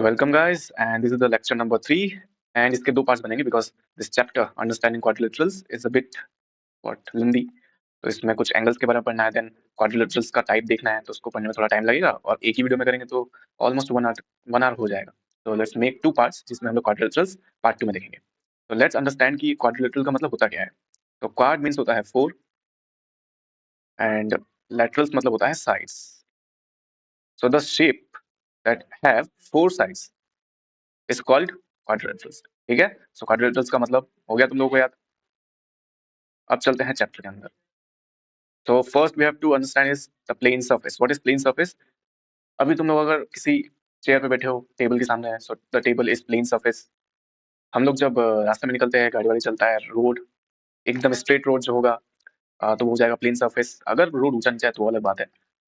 Welcome guys and this is the lecture number 3 and इसके दो parts बनेंगे because this chapter understanding quadrilaterals is a bit what lengthy. तो इसमें कुछ angles के बारे में पढ़ना है, देन क्वाड्रिलेटरल्स का टाइप देखना है, तो उसको पढ़ने में थोड़ा टाइम लगेगा और एक ही वीडियो में करेंगे तो ऑलमोस्ट 1 आवर हो जाएगा। तो लेट्स मेक टू पार्ट्स जिसमें हम लोग क्वाड्रिलेटरल्स पार्ट 2 में देखेंगे। तो लेट्स अंडरस्टैंड कि क्वाड्रिलेटरल का मतलब होता क्या है। तो क्वाड मीन्स होता है 4 एंड लेटरल्स मतलब होता है sides. So the shape that have 4 sides is called quadrilaterals. ठीक है, सो क्वाड्रिलेटरल्स का मतलब हो गया तुम लोगों को याद। अब चलते हैं चैप्टर के अंदर। तो first we have to understand is the plane surface. What is plane surface? अभी तुम लोग अगर किसी चेयर पे बैठे हो, टेबल के सामने है, so the table is plane surface. हम लोग जब रास्ते में निकलते हैं, गाड़ी वाड़ी चलता है, रोड एकदम स्ट्रेट रोड जो होगा तो वो हो जाएगा प्लेन सरफेस। अगर रोड ऊंचा नीचा है तो वो अलग बात है,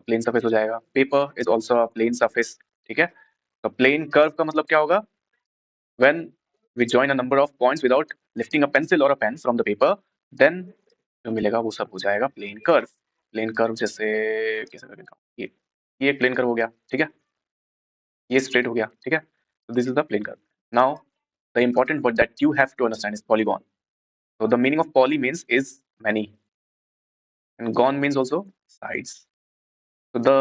प्लेन सरफेस हो जाएगा। Paper is also a plane surface. ठीक है, तो प्लेन कर्व का मतलब क्या होगा? when we join a number of points without lifting a pencil or a pen from the paper, then जो मिलेगा वो सब हो जाएगा प्लेन कर्व। प्लेन कर्व जैसे कैसे करेगा, ये एक प्लेन कर्व हो गया। ठीक है, ये स्ट्रेट हो गया। ठीक है, so this is the plane curve. Now the important word that you have to understand is polygon. So the meaning of poly means is many and gon means also sides. So the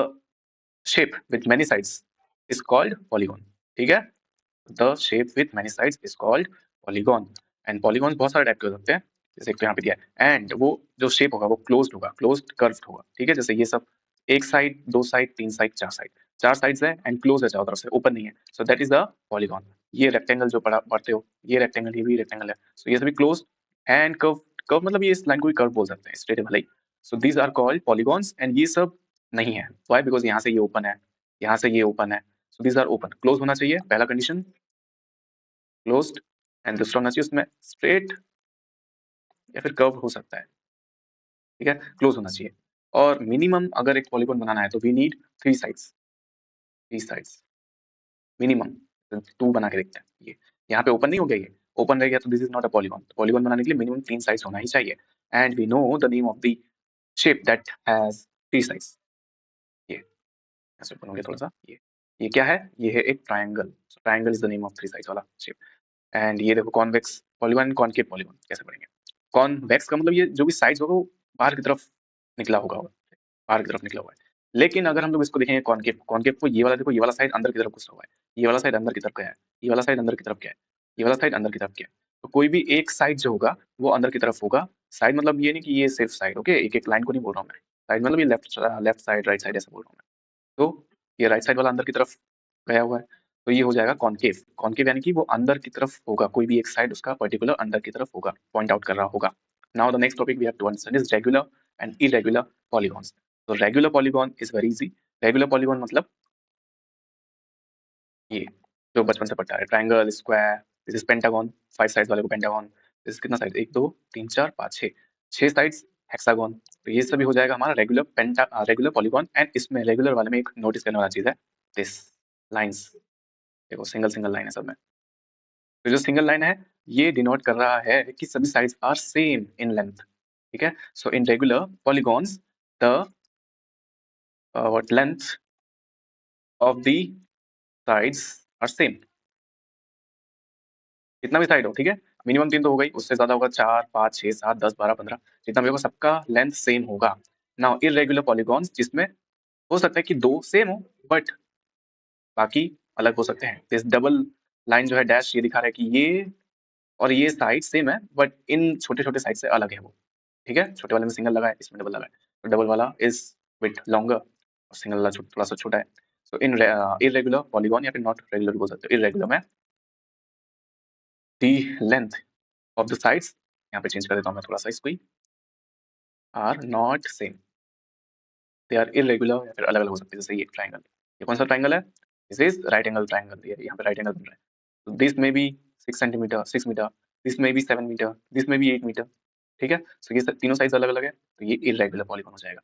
shape with many sides is called polygon. ठीक है, the shape with many sides is called polygon. and polygons बहुत सारे type के हो सकते हैं, जैसे एक तो यहाँ पे दिया है। एंड वो जो शेप होगा वो क्लोज्ड होगा, क्लोज्ड कर्व्ड होगा। ठीक है, जैसे ये सब एक साइड, दो साइड, तीन साइड, चार साइड, चार साइड्स है एंड क्लोज है चारों तरफ से, ओपन नहीं है। So that is the polygon. ये रेक्टेंगल जो पढ़ते हो, ये रेक्टेंगल, ये भी रेक्टेंगल है। सो ये सभी क्लोज एंड कर्व। कर्व मतलब ये इस लाइन को भी कर्व बोल सकते हैं, स्ट्रेट है भले ही। So these are called polygons and ये सब नहीं है। व्हाई? बिकॉज यहाँ से ये ओपन है, यहाँ से ये ओपन है। So these are open. Close होना चाहिए, पहला कंडीशन क्लोज्ड, एंड दूसरा होना चाहिए उसमें स्ट्रेट या फिर कर्व हो सकता है। ठीक है, क्लोज होना चाहिए। और मिनिमम अगर एक पॉलीगॉन बनाना है तो we need 3 sides, 3 sides minimum. 2 बना के देखते हैं। ये यहाँ पे ओपन नहीं हो गया, ये ओपन रह गया तो this is not a polygon. Polygon बनाने के लिए मिनिमम 3 साइड्स होना ही चाहिए। And we know the name of the shape that has 3 sides. ये ऐसे ओपन हो गया थोड़ा सा। ये क्या है? ये है एक triangle. Triangle is the name of 3 sides वाला शेप। एंड ये देखो कॉन्वेक्स पॉलीगॉन, कॉनकेव पॉलीगॉन कैसे पढ़ेंगे। कॉन्वेक्स का मतलब ये जो भी साइड्स होगा वो बाहर की तरफ निकला होगा, बाहर की तरफ निकला हुआ है। लेकिन अगर हम लोग इसको देखेंगे कॉनकेव, कॉनकेव को ये वाला देखो, ये वाला साइड अंदर की तरफ घुसा हुआ है, ये वाला साइड अंदर की तरफ गया है, ये वाला साइड अंदर की तरफ गया है, ये वाला साइड अंदर की तरफ गया है। तो कोई भी एक साइड जो होगा वो अंदर की तरफ होगा। साइड मतलब ये नहीं कि ये सिर्फ साइड, ओके, एक एक लाइन को नहीं बोल रहा हूँ मैं। साइड मतलब ये left left side, right side ऐसा बोल रहा हूँ मैं। तो ये राइट साइड वाला अंदर की तरफ गया हुआ है, तो ये हो जाएगा कॉनकेव। कॉनकेव यानी कि वो अंदर की तरफ होगा, कोई भी एक साइड उसका पर्टिकुलर अंदर की तरफ होगा, पॉइंट आउट कर रहा होगा। Now the next topic we have to understand is regular and irregular polygons. तो regular polygon is very easy. Regular polygon मतलब ये जो बचपन से पढ़ता है, triangle, square, this is pentagon, 5 sides वाले को पेंटागन। दिस कितना साइड? 1 2 3 4 5 6, 6 sides hexagon. तो ये सभी हो जाएगा हमारा रेगुलर पॉलीगॉन। एंड इसमें रेगुलर वाले में एक नोटिस करने वाला चीज है, दिस लाइंस। देखो सिंगल सिंगल लाइन है सब में। तो जो सिंगल लाइन है ये डिनोट कर रहा है कि सभी sides are same in length. ठीक है, so in regular polygons the what length of the sides are same. कितना भी साइड हो, ठीक है, मिनिमम 3 तो हो गई, उससे ज्यादा होगा 4 5 6 7 10 12 15, जितना भी होगा सबका लेंथ सेम होगा। नाउ इरेगुलर पॉलीगॉन्स जिसमें हो सकता है कि दो सेम हो बट बाकी अलग हो सकते हैं। दिस डबल लाइन जो है डैश ये दिखा रहा है कि ये और ये साइड सेम है बट इन छोटे छोटे साइड से अलग है वो। ठीक है, छोटे वाले में सिंगल लगा है, इसमें डबल लगा है, तो डबल वाला इज विथ लॉन्गर और सिंगल वाला थोड़ा सा छोटा है। सो इन इरेगुलर पॉलीगॉन या फिर नॉट रेगुलर बोल सकते हो, इरेगुलर में the length of the sides, यहाँ पे चेंज कर देता हूँ मैं थोड़ा सा इसको ही, are not same, they are irregular या फिर अलग अलग हो सकते हैं। जैसे ये ट्राइंगल, ये कौन सा ट्राइंगल है? This is right angle triangle. ये यहाँ पे राइट एंगल बन रहा है, तो दिस में बी 6 सेंटीमीटर 6 मीटर, दिस में बी 7 मीटर, दिस में भी 8 मीटर। ठीक है, सो ये तीनों साइज अलग अलग है, तो ये इरेगुलर पॉलीगॉन हो जाएगा।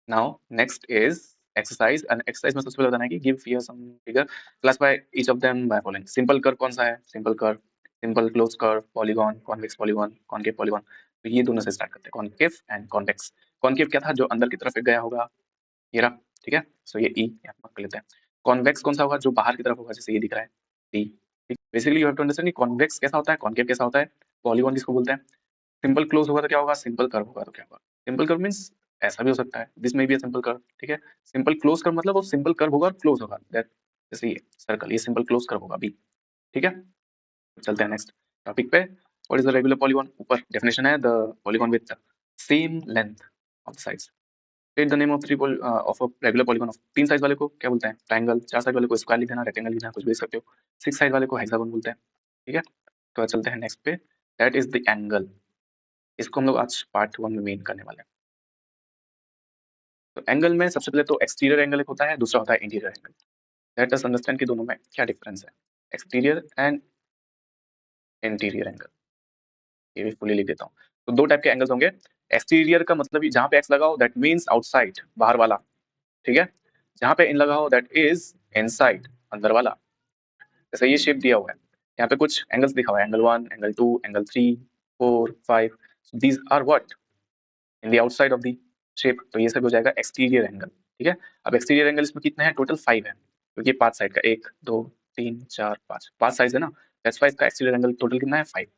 Now next is exercise. And exercise में सबसे पहले बताना है कि give here some figure, classify each of them by following. Simple curve कौन सा है? Simple curve, simple close curve, polygon, convex polygon, concave polygon. तो ये दोनों से स्टार्ट करते हैं, कॉनकेव एंड कॉन्वेक्स। कॉनकेव क्या था? जो अंदर की तरफ गया होगा, ये रहा। ठीक है, सो ये ई यहाँ पर कर लेते हैं। कॉन्वेक्स कौन सा होगा? जो बाहर की तरफ होगा, जैसे ये दिख रहा है, D. Basically you have to understand कि कॉन्वेक्स कैसा होता है, कॉन्केव कैसा होता है, पॉलीगॉन किसको बोलते हैं। सिंपल क्लोज होगा तो क्या होगा, सिंपल कर्व होगा तो क्या होगा। सिंपल कर्व मींस ऐसा भी हो सकता है, दिस में भी सिंपल कर्व, ठीक है। सिंपल क्लोज कर्व मतलब वो सिंपल कर्व होगा और क्लोज होगा, दैट जैसे ये सर्कल, ये सिंपल क्लोज कर्व होगा बी, ठीक है। चलते हैं नेक्स्ट टॉपिक पे। What is the regular polygon, ऊपर डेफिनेशन है, the polygon with same length of the sides. State the name of of a regular polygon of, तीन साइड वाले को क्या बोलते हैं, ट्रायंगल। चार साइड वाले को स्क्वायर लिख देना, रेक्टेंगल लिखना, कुछ भी लिख सकते हो। सिक्स साइड वाले को हेक्सागोन बोलते हैं, ठीक है। तो चलते हैं नेक्स्ट पे, दैट इज द एंगल। इसको हम लोग आज पार्ट 1 में मेन करने वाले हैं। तो एंगल में सबसे पहले तो एक्सटीरियर एंगल एक होता है, दूसरा होता है interior angle. Let us understand कि दोनों में क्या डिफरेंस है, एक्सटीरियर एंड इंटीरियर एंगल। ये भी फुली लिख देता हूँ। तो दो टाइप के एंगल्स होंगे। एक्सटीरियर का मतलब जहां पे एक्स लगाओ दैट मींस आउटसाइड, बाहर वाला, ठीक है। जहां पे इन लगाओ दैट इज इनसाइड, अंदर वाला। जैसे ये शेप दिया हुआ है, यहाँ पे कुछ एंगल्स दिखा हुआ है, angle 1, angle 2, angle 3, 4, 5, these are what in the outside of the shape. तो ये सब हो जाएगा एक्सटीरियर एंगल, ठीक है। अब एक्सटीरियर एंगल इसमें कितने हैं, टोटल 5 है, क्योंकि पांच साइड का, 1 2 3 4 5, पांच साइड है ना, दैट्स वाई इसका एक्सटीरियर एंगल टोटल कितना है, 5।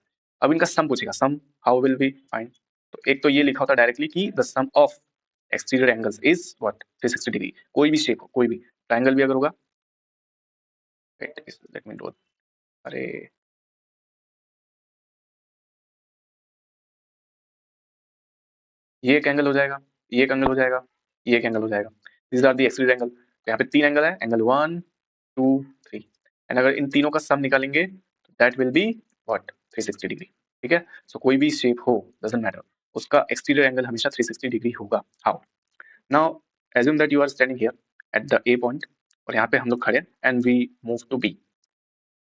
अब इनका सम पूछेगा, sum how will be find. तो एक तो ये लिखा होता है डायरेक्टली कि the sum of exterior angles is what, 360 degree. कोई भी शेप हो, कोई भी ट्रायंगल भी अगर होगा, लेट मी डू, अरे ये एक एंगल हो जाएगा, ये एक एंगल हो जाएगा, ये एक एंगल हो जाएगा। This are the exterior angle. तो यहाँ पे तीन एंगल है, एंगल 1 2 3, एंड अगर इन तीनों का सम निकालेंगे that will be what, 360 degree, ठीक है। सो कोई भी शेप हो, डजंट मैटर, उसका एक्सटीरियर एंगल हमेशा 360 डिग्री होगा। How, now assume that you are standing here at the A point, और यहाँ पे हम लोग खड़े हैं and we move to B.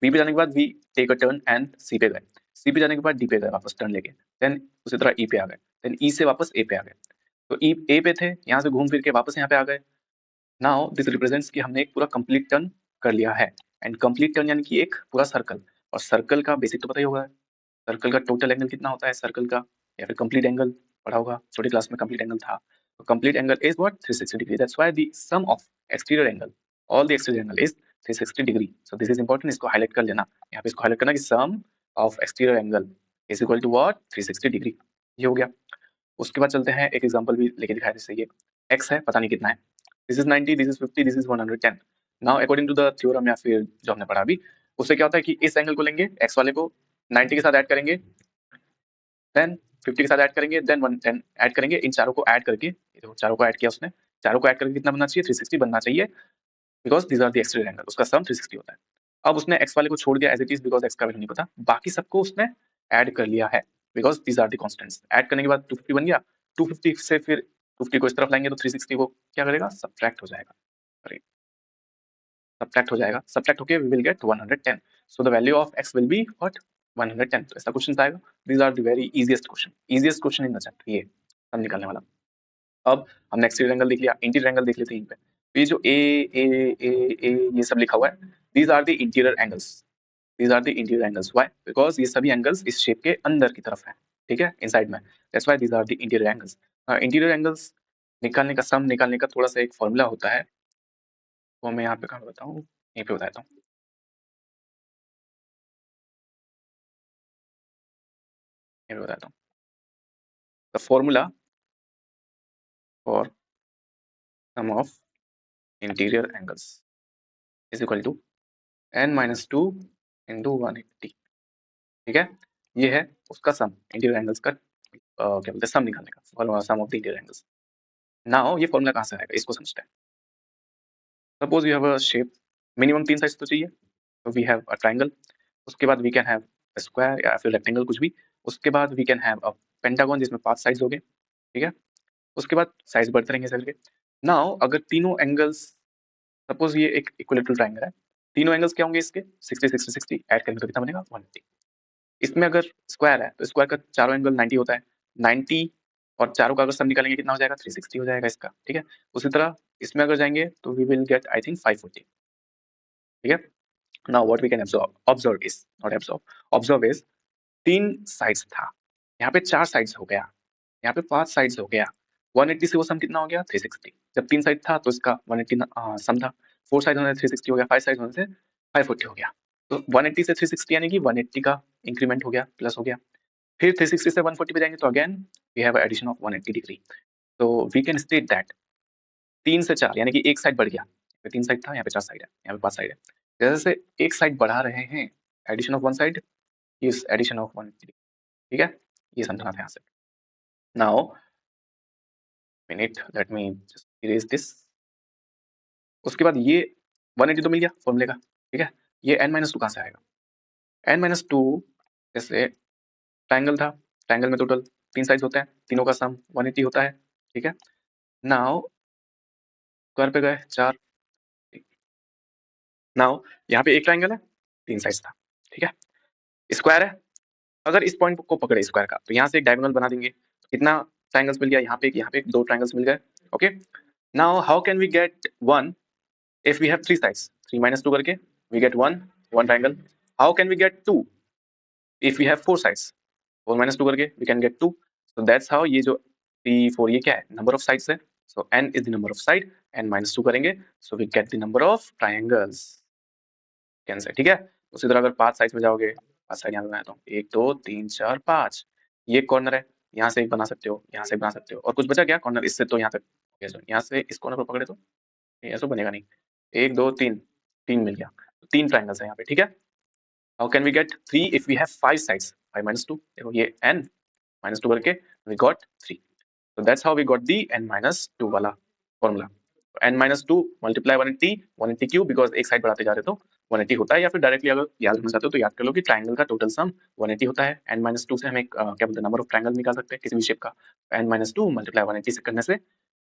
B पे जाने के बाद we take a turn and C पे गए, सी पे जाने के बाद डी पे गए वापस टर्न लेके, देन उसी तरह ई पे आ गए, देन ई से वापस ए पे आ गए। तो ई ए पे थे, यहाँ से घूम फिर के वापस यहाँ पे आ गए। नाउ दिस रिप्रेजेंट्स कि हमने एक पूरा कंप्लीट टर्न कर लिया है। एंड कंप्लीट टर्न यानी कि एक पूरा सर्कल, और सर्कल का बेसिक तो पता ही होगा, सर्कल का टोटल एंगल कितना होता है सर्कल का, या फिर कंप्लीट एंगल पढ़ा होगा छोटी क्लास में, कंप्लीट एंगल था। तो complete angle is what, 360 degree, that's why the sum of exterior angle, all the exterior angle is 360 degree. So this is important, इसको हाईलाइट कर लेना, यहाँ पे इसको हाईलाइट करना कि sum of exterior angle is equal to what, 360 degree. ये हो गया। उसके बाद चलते हैं, एक एग्जांपल भी लेके दिखाया, जैसे ये x है, पता नहीं कितना है, this is 90, this is 50, this is 110। Now according to the theorem, या फिर जो हमने पढ़ा अभी, उससे क्या होता है कि इस एंगल को लेंगे, x वाले को 90 के साथ ऐड करेंगे, देन 50 के साथ ऐड करेंगे, देन 110 ऐड करेंगे, इन चारों को ऐड करके, देखो चारों को ऐड किया उसने, चारों को ऐड करके कितना बनना चाहिए, 360 बनना चाहिए, because these are the exterior angle, उसका सम 360 होता है। अब उसने x वाले को छोड़ दिया as it is, because x का वैल्यू नहीं पता, बाकी सबको उसने ऐड कर लिया है, because these are the constants. Add करने के बाद 250 बन गया, 250 से फिर 50 को इस तरफ लाएंगे तो 360 को क्या करेगा, सब्ट्रैक्ट हो जाएगा, सब्ट्रैक्ट हो जाएगा, सब्ट्रैक्ट होके we will get 110। So the value of x will be what, 110। तो ऐसा क्वेश्चन आएगा। These are the very easiest question in the chapter, ये सब निकालने वाला। अब हमने एक्सटीरियर एंगल देख लिया, इंटीरियर एंगल देख लेते हैं। पे तो ये जो ए ये सब लिखा हुआ है, these are the interior angles, these are the interior angles. Why, because ये सभी एंगल्स इस शेप के अंदर की तरफ है, ठीक है, इनसाइड में, that's why these are the interior angles. Interior angles निकालने का, सम निकालने का थोड़ा सा एक फॉर्मूला होता है, वो मैं यहाँ पे कहाँ बताऊँ, यहीं पे बताता हूँ, यहीं पे बताता हूँ। The formula for sum of interior angles is equal to n-2 into 180, ठीक है। ये है उसका सम, इंटीरियर एंगल्स का क्या बोलते हैं, सम निकालने का, sum of the interior angles. Now ये फॉर्मूला कहाँ से आएगा, इसको समझते हैं। Suppose you have a shape, minimum तीन साइड्स तो चाहिए, तो वी हैव अ ट्रायंगल, उसके बाद वी कैन हैव स्क्वायर या फिर रेक्टेंगल, कुछ भी। उसके बाद we can have a pentagon जिसमें 5 साइड्स हो गए, ठीक है। उसके बाद साइड्स बढ़ते रहेंगे ऐसे करके। नाउ अगर तीनों एंगल्स, सपोज ये एक इक्विलेटरल ट्रायंगल है, तीनों एंगल्स क्या होंगे इसके, 60 60 60 ऐड करेंगे तो कितना बनेगा, 180। इसमें अगर स्क्वायर है तो स्क्वायर का चारों एंगल 90 होता है, 90 और चारों का अगर सम निकालेंगे कितना हो जाएगा, 360 हो जाएगा इसका, ठीक है। उसी तरह इसमें अगर जाएंगे तो we will get I think 540, ठीक है। Now what we can observe is, not observe is, तीन साइड्स था, यहाँ पे चार साइड्स हो गया, यहाँ पे पांच साइड्स हो गया, 180 से वो सम कितना हो गया, 360। जब तीन साइड था तो इसका 180 सम था, फोर साइड होने से 360 हो गया, फाइव साइड होने से 540 हो गया। तो 180 से 360 यानी कि 180 का इंक्रीमेंट हो गया, प्लस हो गया। फिर 360 से 140 पे जाएंगे तो again we have addition of 180 degree. तो वी कैन स्टेट दैट 3 से 4 यानी कि एक साइड बढ़ गया, तो 3 साइड था, यहाँ पे 4 साइड है, यहाँ पे 5 साइड है। जैसे एक साइड बढ़ा रहे हैं, addition of one side is addition of 180 degree, ठीक है, ये समझना था यहाँ से। Now minute, let me just erase this. उसके बाद ये 180 तो मिल गया फॉर्मूले का, ठीक है। ये n-2 कहाँ से आएगा? n-2 जैसे ट्रायंगल था, ट्रायंगल में टोटल 3 साइड्स होते हैं, तीनों का सम 180 होता है, ठीक है। नाउ स्क्वायर पे गए 4, नाउ यहाँ पे एक ट्रायंगल है, 3 साइड्स था, ठीक है। स्क्वायर है, अगर इस पॉइंट को पकड़े स्क्वायर का, तो यहाँ से एक डायगोनल बना देंगे। कितना ट्रायंगल्स मिल गया? यहाँ पे एक, यहाँ पे एक, 2 ट्रायंगल्स मिल गए, okay. Now how can we get 1 if we have 3 sides? 3 minus 2 करके we get 1 triangle. How can we get 2 if we have 4 sides? 4 minus 2 करके we can get 2. So that's how ये जो 3 4 ये क्या है? Number of sides है. So n is the number of side, n minus 2 करेंगे, so we get the number of triangles. Cancel, ठीक है। उसी तरह अगर 5 साइड में जाओगे, 5 साइड यहाँ बनाया तो 1 2 3 4 5, ये कॉर्नर है, यहाँ से एक बना सकते हो, यहाँ से बना सकते हो, और कुछ बचा क्या कॉर्नर इससे? तो यहाँ तक, यहाँ से इस कॉर्नर पर पकड़े तो ऐसा बनेगा नहीं। 1 2 3, 3 मिल गया, 3 ट्रायंगल्स है यहाँ पे, ठीक है। How can we get 3 if we have 5 sides? 5 minus 2, देखो ये n minus 2 करके we got 3। so that's how we got the n minus 2 वाला फॉर्मूला। n minus 2 मल्टीप्लाई 180, 180 क्यों? बिकॉज एक साइड बढ़ाते जा रहे तो 180 होता है, या फिर डायरेक्टली अगर याद रखना चाहते हो तो याद कर लो कि ट्रायंगल का टोटल सम 180 होता है। n minus 2 से हम एक क्या बोलते हैं, नंबर ऑफ ट्रायंगल निकाल सकते हैं किसी भी शेप का। n minus 2 मल्टीप्लाई 180 से करने से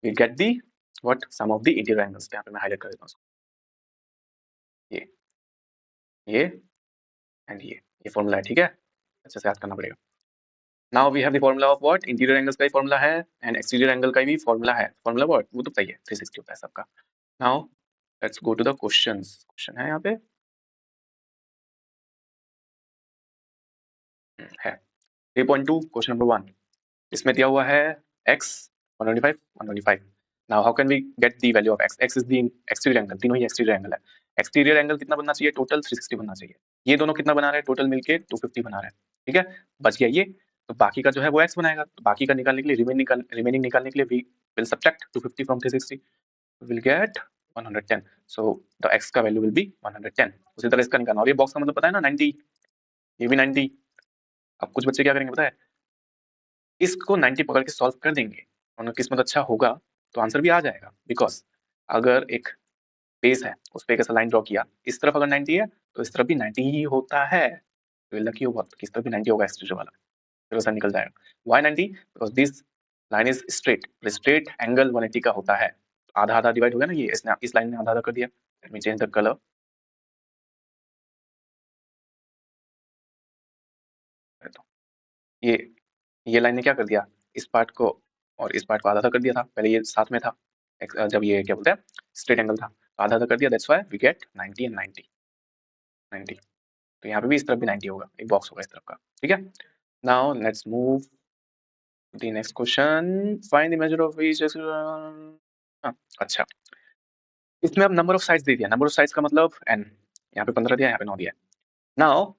we get the what, sum of the interior angles. यहाँ पे मैं हाईलाइट कर देता हूँ, ये एंड ये फॉर्मूला है, ठीक है, अच्छे से याद करना पड़ेगा। Now we have the formula of what, interior angles का ही फॉर्मूला है एंड एक्सटीरियर एंगल का भी फॉर्मूला है। फॉर्मूला व्हाट, वो तो सही है, 360 होता है सबका। Now let's go to the questions. Question है यहाँ पे, है 3.2 क्वेश्चन नंबर 1। इसमें दिया हुआ है x 125 125। Now how can we get the value of x? x is the exterior angle, तीनों ही एक्सटीरियर एंगल है। एक्सटीरियर एंगल कितना बनना चाहिए? टोटल 360 बनना चाहिए। ये दोनों कितना बना रहे हैं? टोटल मिलके 250 बना रहे हैं, ठीक है। बच गया ये, तो बाकी का जो है वो x बनाएगा। तो बाकी का निकालने के लिए, रिमेनिंग निकालने के लिए we will subtract 250 from 360, will get 110। So the x का वैल्यू विल बी 110। उसी तरह इसका निकालना, और ये बॉक्स का मतलब पता है ना 90, ये भी 90। अब कुछ बच्चे क्या करेंगे पता है, इसको 90 पकड़ के सॉल्व कर देंगे, उनका किस्मत अच्छा होगा तो आंसर भी आ जाएगा। बिकॉज अगर एक बेस है, उस पे एक ऐसा लाइन ड्रॉ किया, इस तरफ अगर 90 है तो इस तरफ भी 90 ही होता है, तो लकी हो बहुत, किस तरफ भी 90 होगा एक्सटीरियर वाला, फिर वैसा निकल जाएगा। Why 90? Because this line is straight, straight angle 180 का होता है। आधा आधा डिवाइड हो गया ना, ये इसने इस लाइन ने आधा आधा कर दिया। Let me change the colour. तो ये लाइन ने क्या कर दिया, इस पार्ट को और इस पार्ट को आधा आधा कर दिया था। पहले ये साथ में था, जब ये क्या बोलते हैं स्ट्रेट एंगल था, आधा आधा कर दिया, that's why we get 90 and 90 90। तो यहाँ पे भी इस तरफ भी 90 होगा, एक बॉक्स होगा इस तरफ का, ठीक है। Now let's move the next question. Find the measure of each. अच्छा, इसमें अब नंबर ऑफ साइड्स दे दिया। नंबर ऑफ साइड्स का मतलब n, यहाँ पे 15 दिया, यहाँ पे 9 दिया। नाउ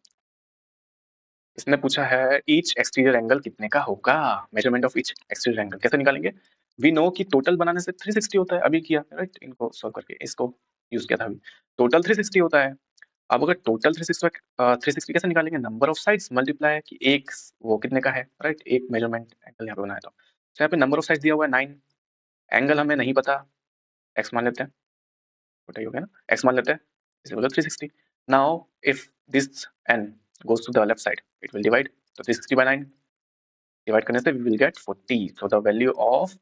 इसने पूछा है ईच एक्सटीरियर एंगल कितने का होगा, measurement of each exterior angle कैसे निकालेंगे? वी नो कि टोटल बनाने से 360 होता है, अभी किया राइट, इनको सॉल्व करके इसको यूज किया था अभी। टोटल 360 होता है। अब अगर टोटल 360 कैसे निकालेंगे? नंबर ऑफ साइड्स मल्टीप्लाई कि एक वो कितने का है, राइट, एक मेजरमेंट एंगल यहाँ पे बनाया तो यहाँ पे नंबर ऑफ साइड्स दिया हुआ है 9, एंगल हमें नहीं पता, x मान लेते हैं, छोटा ही हो गया ना, x मान लेते हैं, इसे मतलब 360। Now if this n goes to the left side, it will divide, तो 360 by 9 डिवाइड करने से we will get 40। so the value of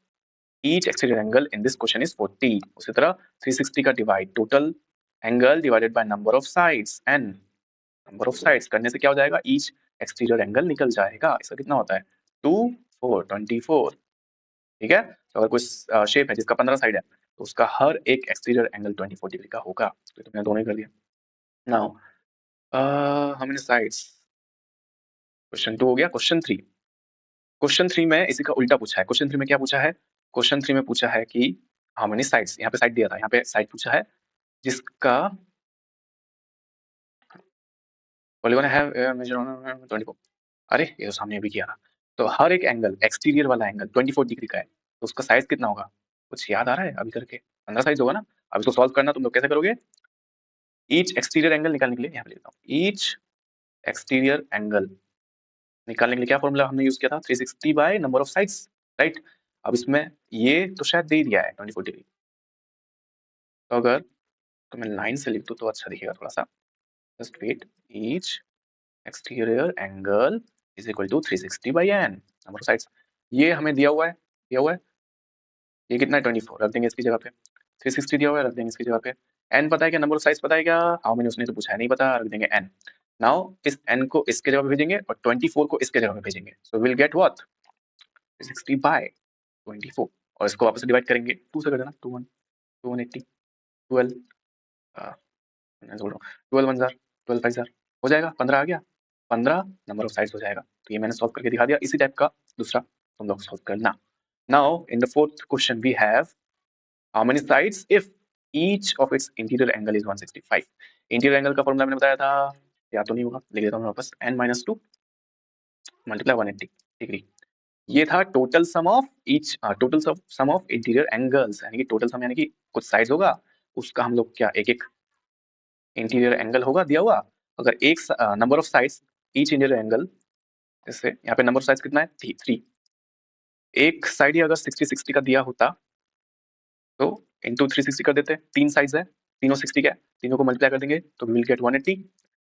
each exterior angle in this question is 40। उसी तरह 360 का divide total angle divided by number of sides n, number of sides करने से क्या हो जाएगा, ईच एक्सटीरियर एंगल निकल जाएगा। इसका कितना होता है 2 4 24, ठीक है। तो अगर कोई शेप है जिसका 15 साइड है तो उसका हर एक एक्सटीरियर एंगल 24 डिग्री का होगा। तो तुमने दोनों ही कर दिया। Now how many sides, question 2 हो गया। क्वेश्चन 3, क्वेश्चन 3 में इसी का उल्टा पूछा है। क्वेश्चन 3 में क्या पूछा है? क्वेश्चन 3 में पूछा है कि हाउ मेनी साइड्स, यहाँ पे साइड दिया था, यहाँ पे साइड पूछा है जिसका पॉलीगॉन हैव मेजर 24। अरे ये तो सामने अभी किया था। तो हर एक एंगल, एक्सटीरियर वाला एंगल 24 डिग्री का है, तो उसका साइज कितना होगा? कुछ याद आ रहा है अभी करके? 15 साइज होगा ना? अब इसको सॉल्व करना तुम लोग कैसे करोगे? ईच एक्सटीरियर एंगल निकालने के लिए यहाँ पे लिखता हूँ, ईच एक्सटीरियर एंगल निकालने के लिए क्या फॉर्मूला हमने यूज किया था? 360 by number of sides, right? अब इसमें ये तो शायद दे ही दिया है 24 डिग्री, तो अगर तो मैं लाइन से लिख दूं तो अच्छा दिखेगा थोड़ा सा। Just wait, each exterior angle is equal to 360 by n number of sides. ये हमें दिया हुआ है ये कितना है? 24, रख देंगे इसकी जगह पे। 360 दिया हुआ है, रख देंगे इसकी जगह पे। एन पता है क्या? नंबर ऑफ साइज पता है क्या? हाउ मेनी उसने तो पूछा है, नहीं पता, रख देंगे एन। नाउ इस एन को इसके जगह पे भेजेंगे और 24 को इसके जगह पे भेजेंगे, so will get what? 360 by 24, और इसको वापस डिवाइड करेंगे 2 से कर देना, 2 1 2 180 12 मैं जोड़ रहा हूँ, 12 1 जार 12 5 जार हो जाएगा, 15 आ गया, 15 नंबर ऑफ साइड्स हो जाएगा। तो ये मैंने सॉल्व करके दिखा दिया। इसी टाइप का दूसरा तुम लोग सॉल्व करना। Now in the fourth question we have how many sides if each of its interior angle is 165। Interior angle का फॉर्मूला मैंने बताया था, या तो नहीं होगा, लिख देता हूँ वापस, n minus 2 मल्टीप्लाई 180 डिग्री। ये था total sum of each, total sum of interior angles, यानी कि टोटल सम यानी कि कुछ साइड्स होगा उसका हम लोग क्या एक एक इंटीरियर एंगल होगा दिया हुआ। अगर एक number of sides each interior angle, जैसे यहाँ पे नंबर ऑफ साइड्स कितना है? 3। एक साइड ही अगर 60 60 का दिया होता तो इंटू 360 कर देते, 3 साइड्स है, तीनों 60 का है, तीनों को मल्टीप्लाई कर देंगे तो विल गेट 180,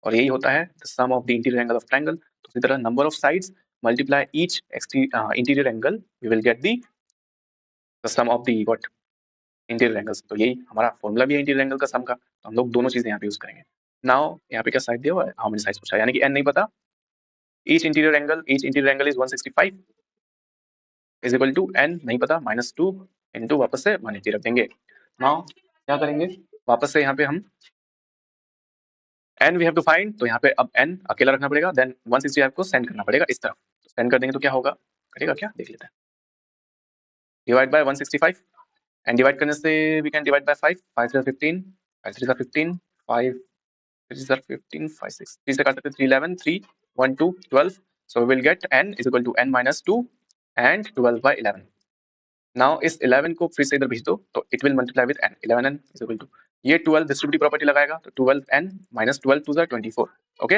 और यही होता है the sum of the interior angle of triangle. तो इसी तरह number of sides multiply each interior angle, we will get the sum of the what? Interior angles. तो यही हमारा फॉर्मूला भी है इंटीरियर एंगल का सम का, तो हम लोग दोनों चीजें यहाँ पे यूज करेंगे। नाउ यहाँ पे क्या साइड दिया हुआ है? हाउ मेनी साइड्स पूछा है, यानी कि n नहीं पता, each interior angle is 165 is equal to n नहीं पता -2 इंटू वापस से 180 रख देंगे। नाउ क्या करेंगे? वापस से यहाँ पे हम n we have to find, तो यहाँ पे अब n अकेला रखना पड़ेगा, देन 165 को सेंड करना पड़ेगा इस तरफ। सेंड कर देंगे तो क्या होगा? करेगा क्या? देख लेते हैं। डिवाइड बाय 165, एंड डिवाइड करने से वी कैन डिवाइड बाय 5, 5 3 15, 5 3 15, 5 3 15, 5 6 3 से काट सकते 3 11 3 1 2 12, so we will get n is equal to n minus 2 and 12 by 11। नाउ इस 11 को फिर से इधर भेज दो तो it will multiply with n, 11n is equal to, ये 12 डिस्ट्रीब्यूटिव प्रॉपर्टी लगाएगा तो 12n minus 12 2 24। ओके,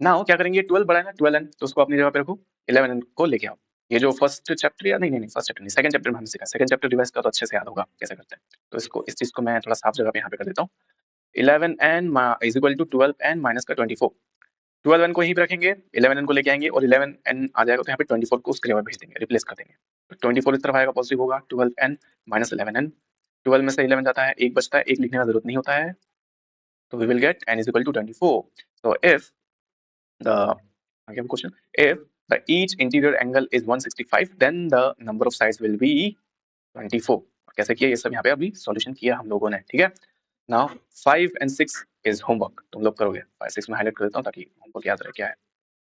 नाउ क्या करेंगे? 12 बड़ा है ना 12n, तो उसको अपनी जगह पे रखो, 11n को लेके आओ। ये जो फर्स्ट चैप्टर या नहीं फर्स्ट चैप्टर नहीं, सेकंड चैप्टर में हमने सीखा, सेकंड चैप्टर रिवाइज का तो अच्छे से याद होगा कैसे करते हैं। तो इसको इस चीज को मैं थोड़ा साफ जगह पे यहाँ पे कर देता हूँ। 11n is equal to 12n minus का 24, 12n को यहीं पे रखेंगे, 11n को लेके आएंगे और 11n आ जाएगा तो यहाँ पे 24 को उसके जगह भेज देंगे, रिप्लेस कर देंगे। तो 24 इस तरफ आएगा, पॉजिटिव होगा, 12n माइनस 11n, 12 में से 11 जाता है, एक बचता है, एक लिखने का जरूरत नहीं होता है, तो we will get n is equal to 24। So if the question, if the each interior angle is 165 then the number of sides will be 24। कैसे किया ये सब यहाँ पे अभी सॉल्यूशन किया हम लोगों ने, ठीक है। नाउ 5 and 6 इज होमवर्क, तुम लोग करोगे। 5 6 में हाईलाइट कर देता हूँ ताकि होमवर्क याद रहे क्या है।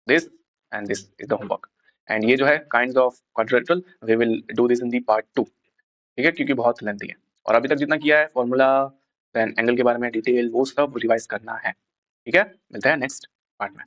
This and this is the homework, and ये जो है kinds of quadrilateral we will do this in the part 2, ठीक है, क्योंकि बहुत लेंथी है। और अभी तक जितना किया है फॉर्मूला देन एंगल के बारे में डिटेल वो सब रिवाइज करना है, ठीक है। मिलते हैं नेक्स्ट पार्ट में।